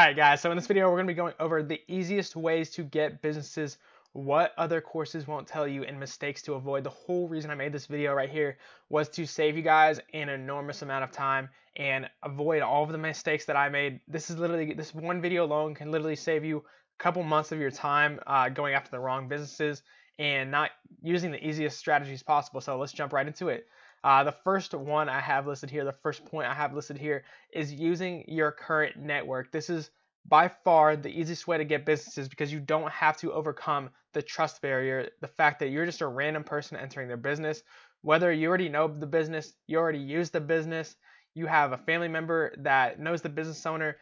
Alright guys, so in this video we're going to be going over the easiest ways to get businesses, what other courses won't tell you, and mistakes to avoid. The whole reason I made this video right here was to save you guys an enormous amount of time and avoid all of the mistakes that I made. This one video alone can literally save you a couple months of your time going after the wrong businesses and not using the easiest strategies possible. So let's jump right into it. The first one I have listed here, the first point I have listed here is using your current network. This is by far the easiest way to get businesses because you don't have to overcome the trust barrier, the fact that you're just a random person entering their business. Whether you already know the business, you already use the business, you have a family member that knows the business owner,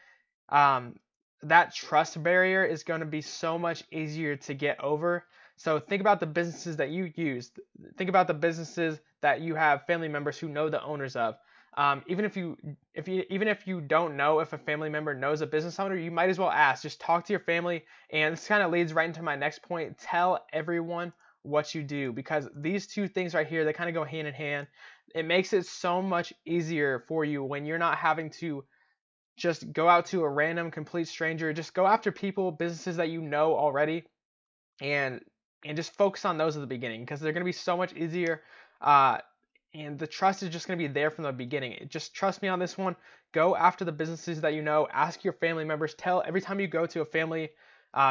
that trust barrier is going to be so much easier to get over. So think about the businesses that you use. Think about the businesses that you have family members who know the owners of. Even if you don't know if a family member knows a business owner, you might as well ask. Just talk to your family, and this kind of leads right into my next point. Tell everyone what you do, because these two things right here, they kind of go hand in hand. It makes it so much easier for you when you're not having to just go out to a random complete stranger. Just go after people, businesses that you know already, and just focus on those at the beginning because they're going to be so much easier. And the trust is just going to be there from the beginning. Just trust me on this one. Go after the businesses that you know. Ask your family members. Tell every time you go to a family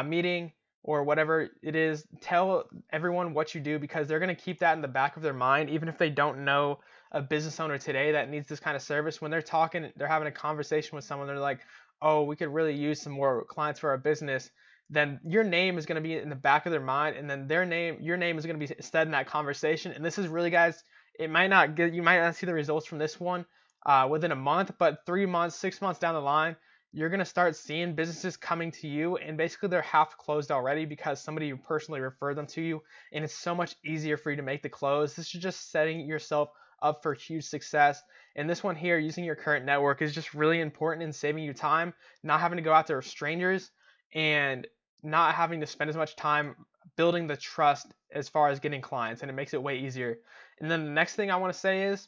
meeting or whatever it is, tell everyone what you do because they're going to keep that in the back of their mind, even if they don't know a business owner today that needs this kind of service. When they're talking, they're having a conversation with someone, they're like, oh, we could really use some more clients for our business. Then your name is going to be in the back of their mind, and then your name is going to be said in that conversation. And this is really, guys, you might not see the results from this one within a month, but 3 months, 6 months down the line, you're going to start seeing businesses coming to you, and basically they're half closed already because somebody personally referred them to you, and it's so much easier for you to make the close. This is just setting yourself up for huge success. And this one here, using your current network, is just really important in saving you time, not having to go out to strangers, and not having to spend as much time building the trust as far as getting clients, and it makes it way easier. And then the next thing I want to say is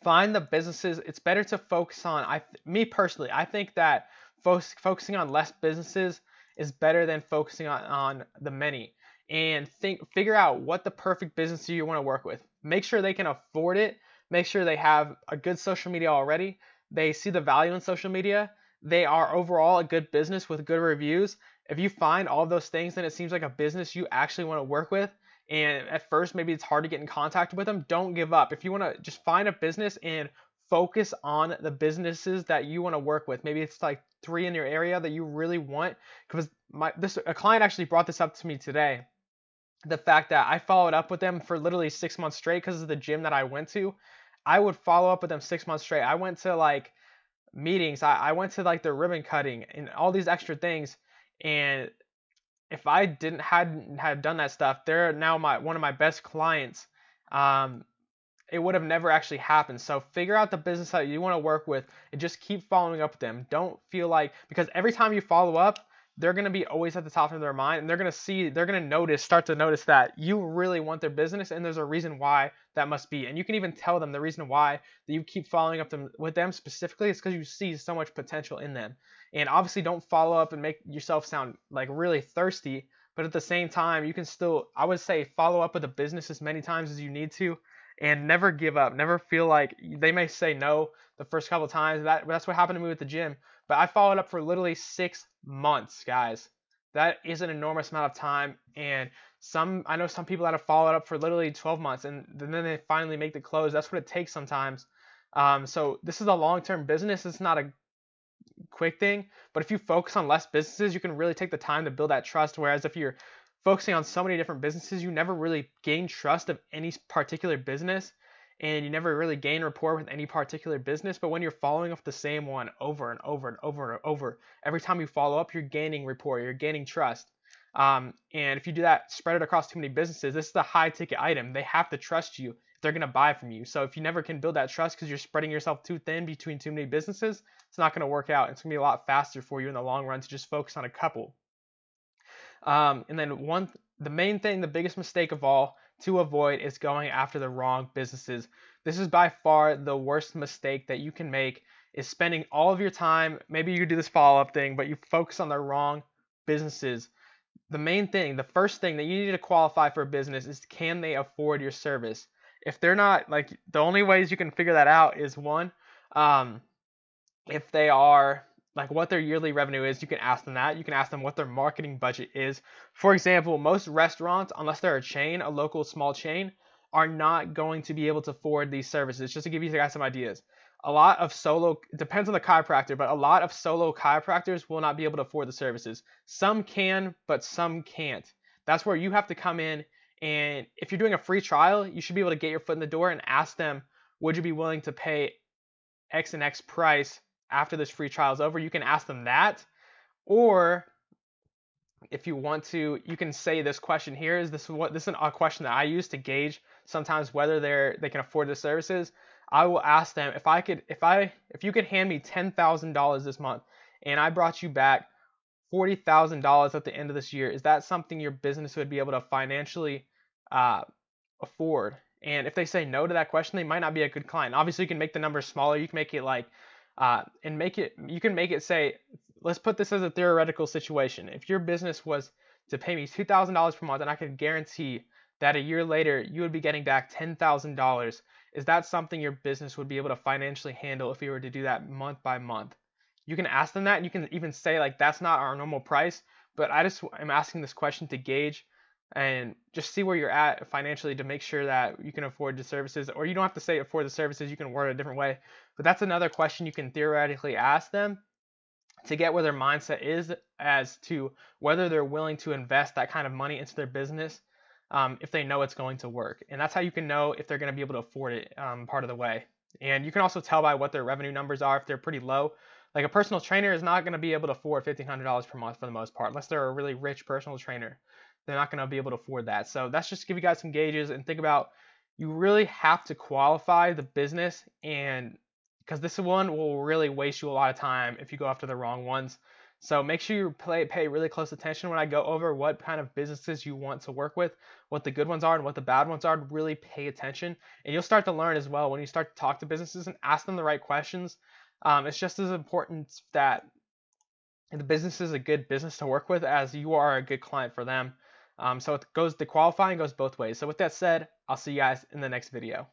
find the businesses. It's better to focus on, me personally, I think that focusing on less businesses is better than focusing on the many. And figure out what the perfect business you want to work with. Make sure they can afford it. Make sure they have a good social media already. They see the value in social media. They are overall a good business with good reviews. If you find all of those things, then it seems like a business you actually want to work with. And at first, maybe it's hard to get in contact with them. Don't give up. If you want to just find a business and focus on the businesses that you want to work with. Maybe it's like 3 in your area that you really want. Because a client actually brought this up to me today. The fact that I followed up with them for literally 6 months straight because of the gym that I went to. I would follow up with them 6 months straight. I went to like meetings. I went to like the ribbon cutting and all these extra things. And if I hadn't had done that stuff, they're now one of my best clients. It would have never actually happened. So figure out the business that you want to work with and just keep following up with them. Don't feel like, because every time you follow up, they're going to be always at the top of their mind, and they're going to start to notice that you really want their business, and there's a reason why that must be. And you can even tell them the reason why that you keep following up with them specifically is because you see so much potential in them. And obviously don't follow up and make yourself sound like really thirsty, but at the same time, you can still, I would say, follow up with a business as many times as you need to, and never give up. Never feel like they may say no the first couple of times. That's what happened to me with the gym. But I followed up for literally 6 months, guys. That is an enormous amount of time. And I know some people that have followed up for literally 12 months, and then they finally make the close. That's what it takes sometimes. So this is a long-term business. It's not a quick thing. But if you focus on less businesses, you can really take the time to build that trust. Whereas if you're focusing on so many different businesses, you never really gain trust of any particular business, and you never really gain rapport with any particular business. But when you're following up the same one over and over and over and over, every time you follow up, you're gaining rapport, you're gaining trust. And if you do that, spread it across too many businesses, this is a high ticket item. They have to trust you if they're going to buy from you. So if you never can build that trust because you're spreading yourself too thin between too many businesses, it's not going to work out. It's going to be a lot faster for you in the long run to just focus on a couple. And then the main thing, the biggest mistake of all to avoid is going after the wrong businesses. This is by far the worst mistake that you can make. is spending all of your time. Maybe you do this follow-up thing, but you focus on the wrong businesses. The main thing, the first thing that you need to qualify for a business is, can they afford your service? If they're not, like, the only ways you can figure that out is one, if they are, like, what their yearly revenue is. You can ask them that. You can ask them what their marketing budget is. For example, most restaurants, unless they're a chain, a local small chain, are not going to be able to afford these services. Just to give you guys some ideas, a lot of solo, it depends on the chiropractor, but a lot of solo chiropractors will not be able to afford the services. Some can, but some can't. That's where you have to come in, and if you're doing a free trial, you should be able to get your foot in the door and ask them, would you be willing to pay X and X price after this free trial is over? You can ask them that. Or if you want to, you can say this question here. Is this is a question that I use to gauge sometimes whether they can afford the services. I will ask them, if you could hand me $10,000 this month and I brought you back $40,000 at the end of this year, is that something your business would be able to financially afford? And if they say no to that question, they might not be a good client. Obviously, you can make the numbers smaller. You can make it like, you can make it say, let's put this as a theoretical situation. If your business was to pay me $2,000 per month, and I could guarantee that a year later you would be getting back $10,000, is that something your business would be able to financially handle if you were to do that month by month? You can ask them that, and you can even say, like, that's not our normal price, but I just am asking this question to gauge and just see where you're at financially to make sure that you can afford the services. Or you don't have to say afford the services, you can word it a different way. But that's another question you can theoretically ask them to get where their mindset is as to whether they're willing to invest that kind of money into their business, if they know it's going to work. And that's how you can know if they're going to be able to afford it, part of the way. And you can also tell by what their revenue numbers are if they're pretty low. Like, a personal trainer is not going to be able to afford $1,500 per month for the most part, unless they're a really rich personal trainer. They're not going to be able to afford that. So that's just to give you guys some gauges and think about, you really have to qualify the business, and because this one will really waste you a lot of time if you go after the wrong ones. So make sure you pay really close attention when I go over what kind of businesses you want to work with, what the good ones are and what the bad ones are. Really pay attention, and you'll start to learn as well when you start to talk to businesses and ask them the right questions. It's just as important that the business is a good business to work with as you are a good client for them. So the qualifying goes both ways. So with that said, I'll see you guys in the next video.